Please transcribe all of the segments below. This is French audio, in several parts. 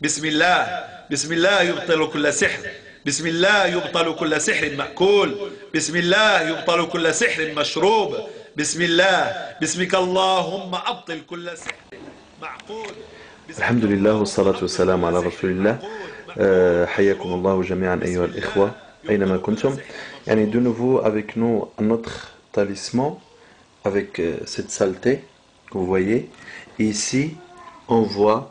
بسم الله بسم الله يبطل كل سحر بسم الله يبطل كل سحر مأكول بسم الله يبطل كل سحر مشروب بسم الله باسمك اللهم أبطل كل سحر معقول الحمد لله والصلاة والسلام على رسول الله. حياكم الله جميعا أيها الإخوة أينما كنتم. De nouveau avec nous un autre talisman avec cette saleté que vous voyez. Et ici on voit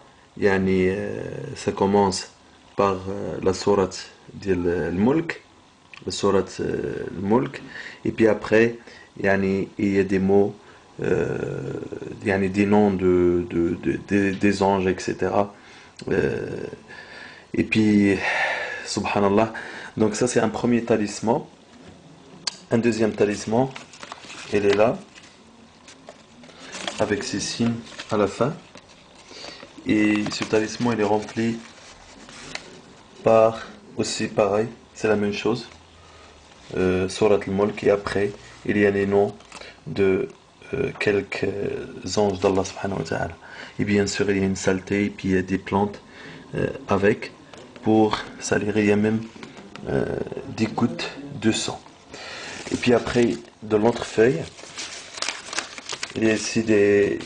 ça commence par la sourate al-Mulk, la sourate al-Mulk, et puis après il y a des mots, des noms des anges, etc. Et puis subhanallah, donc ça c'est un premier talisman. Un deuxième talisman, il est là avec ces signes à la fin, et ce talisman il est rempli par aussi pareil, c'est la même chose, Surat al-Mulk, et après il y a les noms de quelques anges d'Allah subhanahu wa ta'ala, et bien sûr il y a une saleté, et puis il y a des plantes avec pour salir, il y a même des gouttes de sang. Et puis après, de l'autre feuille, il y a ici des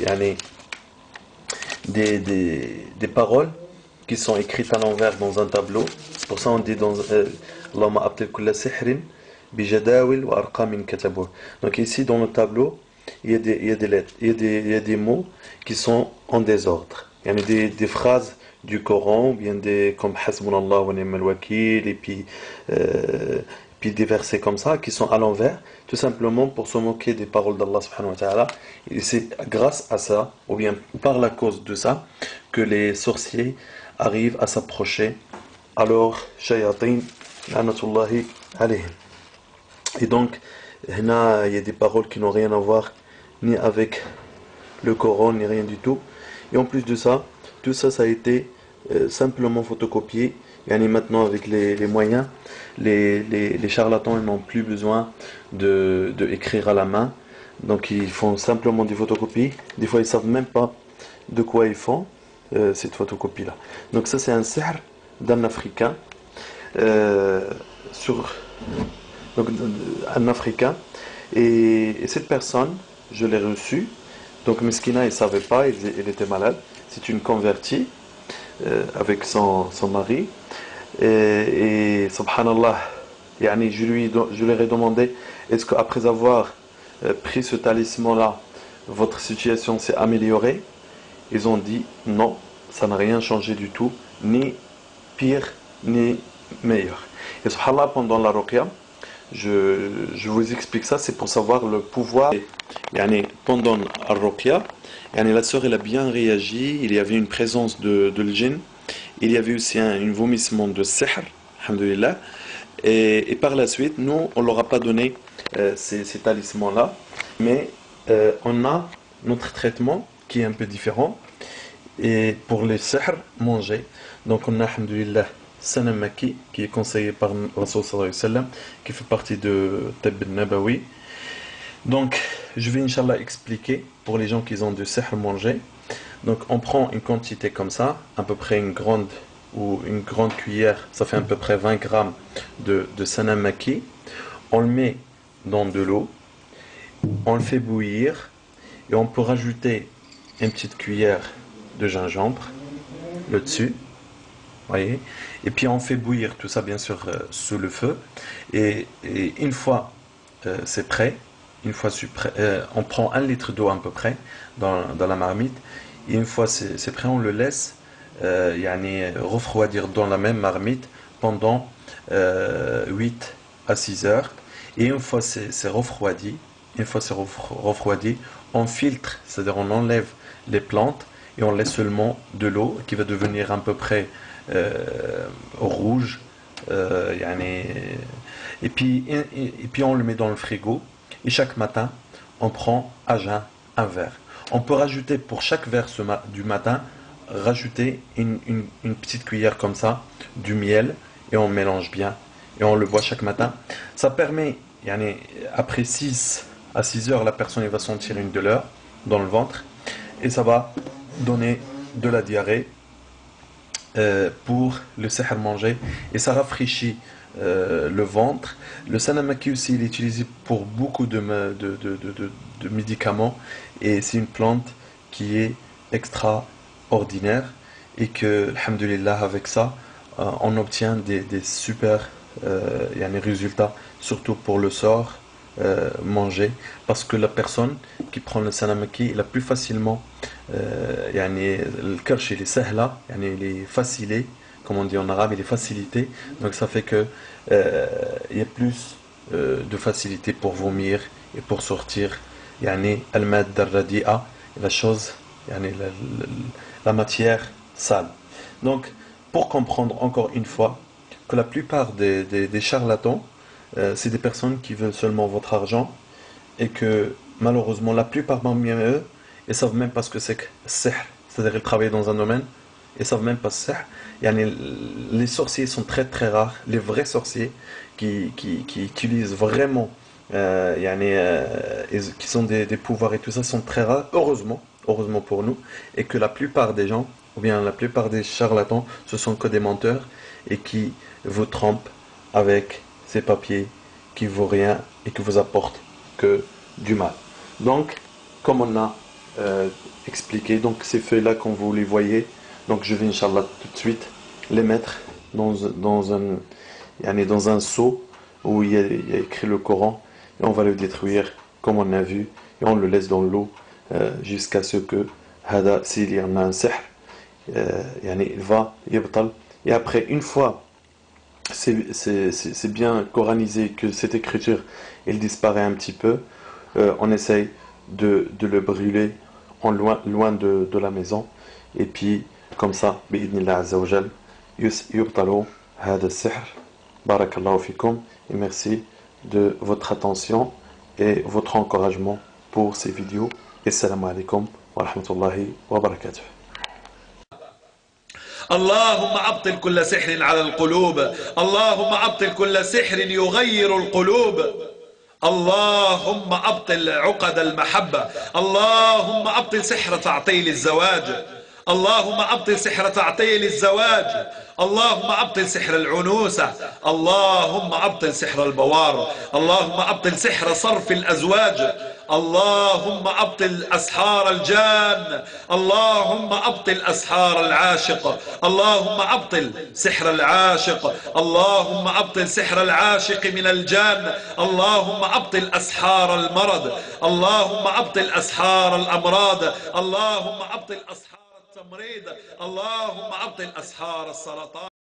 paroles qui sont écrites à l'envers dans un tableau. C'est pour ça on dit dans Allahumma abtil kulla sihrin bi jadawil wa arqamin katabuh. Donc ici dans le tableau, il y a des lettres, il y a des mots qui sont en désordre. Il y a des phrases du Coran, bien comme Hasbunallah wa ni'mal wakil, et puis des versets comme ça qui sont à l'envers, tout simplement pour se moquer des paroles d'Allah subhanahu wa ta'ala. Et c'est grâce à ça, ou bien par la cause de ça, que les sorciers arrivent à s'approcher. Alors, shayatin, la'natullahi alayhim. Et donc, il y a des paroles qui n'ont rien à voir ni avec le Coran, ni rien du tout. Et en plus de ça, tout ça, ça a été simplement photocopié. Et maintenant, avec les moyens, les charlatans n'ont plus besoin de écrire à la main. Donc, ils font simplement des photocopies. Des fois, ils ne savent même pas de quoi ils font cette photocopie-là. Donc, ça, c'est un sihr d'un Africain. Un Africain. Et cette personne, je l'ai reçue. Donc, Meskina, il ne savait pas, il était malade. C'est une convertie avec son mari. Et subhanallah, je leur ai demandé, est-ce qu'après avoir pris ce talisman-là, votre situation s'est améliorée? Ils ont dit non, ça n'a rien changé du tout, ni pire, ni meilleur. Et subhanallah, pendant la ruqya, je vous explique ça, c'est pour savoir le pouvoir. Pendant la ruqya, la sœur elle a bien réagi, il y avait une présence de l'djinn. Il y avait aussi un vomissement de sihr, alhamdulillah. Et par la suite, nous, on ne leur a pas donné ces talismans-là, mais on a notre traitement qui est un peu différent. Et pour les sihr, manger. Donc on a, alhamdulillah, Sanam Maki, qui est conseillé par Rasul sallallahu alayhi wa sallam, qui fait partie de Tabb al-Nabawi. Donc, je vais, Inch'Allah, expliquer pour les gens qui ont du sihr manger. Donc on prend une quantité comme ça, à peu près une grande cuillère, ça fait à peu près 20 grammes de sanam maki. On le met dans de l'eau, on le fait bouillir, et on peut rajouter une petite cuillère de gingembre, le dessus, voyez, et puis on fait bouillir tout ça bien sûr sous le feu, et une fois c'est prêt, on prend 1 litre d'eau à peu près dans la marmite. Et une fois c'est prêt, on le laisse refroidir dans la même marmite pendant 8 à 6 heures. Et une fois c'est refroidi, on filtre, c'est-à-dire on enlève les plantes et on laisse seulement de l'eau qui va devenir à peu près rouge. Et puis on le met dans le frigo. Et chaque matin, on prend à jeun un verre. On peut rajouter pour chaque verre du matin, rajouter une petite cuillère comme ça, du miel, et on mélange bien, et on le boit chaque matin. Ça permet, après 6 à 6 heures, la personne va sentir une douleur dans le ventre, et ça va donner de la diarrhée pour le sihr mangé et ça rafraîchit le ventre. Le sanamaki aussi il est utilisé pour beaucoup de médicaments et c'est une plante qui est extraordinaire et que, alhamdulillah, avec ça, on obtient des super résultats, surtout pour le sort manger, parce que la personne qui prend le sanamaki, il a plus facilement le kirsch il est sahla, il est facilité, comme on dit en arabe, il est facilité, donc ça fait que il y a plus de facilité pour vomir et pour sortir al-mad ar-radi'a, la chose, la matière sale. Donc pour comprendre encore une fois que la plupart des charlatans, c'est des personnes qui veulent seulement votre argent et que malheureusement la plupart parmi eux, ils savent même pas ce que c'est que sihr, c'est-à-dire ils travaillent dans un domaine, ils savent même pas sihr. Les sorciers sont très très rares, les vrais sorciers qui utilisent vraiment, qui ont des pouvoirs et tout ça sont très rares, heureusement pour nous, et que la plupart des gens, ou bien la plupart des charlatans, ce sont que des menteurs et qui vous trompent avec ces papiers qui ne vaut rien et qui vous apportent que du mal. Donc, comme on a expliqué, donc ces feuilles-là, quand vous les voyez, donc je vais, Inch'Allah, tout de suite les mettre dans un seau où il y a écrit le Coran et on va le détruire comme on a vu et on le laisse dans l'eau jusqu'à ce que, s'il y en a un sihr, il va yabtal. Et après, une fois c'est bien coranisé que cette écriture elle disparaît un petit peu, on essaye de le brûler loin de la maison et puis comme ça bi'idnillah azza wa jal yubtalu hada sihr. Barakallahu fikum et merci de votre attention et votre encouragement pour ces vidéos et salam alaikum wa rahmatullahi wa barakatuh. اللهم أبطل كل سحر على القلوب، اللهم أبطل كل سحر يغير القلوب، اللهم أبطل عقد المحبة، اللهم أبطل سحر تعطيل الزواج، اللهم أبطل سحر تعطيل الزواج، اللهم أبطل سحر العنوسة، اللهم أبطل سحر البوار، اللهم أبطل سحر صرف الأزواج، اللهم أبطل أسحار الجان، اللهم أبطل أسحار العاشق، اللهم أبطل سحر العاشق، اللهم أبطل سحر العاشق من الجان، اللهم أبطل أسحار المرض، اللهم أبطل أسحار الأمراض، اللهم أبطل أسحار التمريض، اللهم أبطل أسحار السرطان.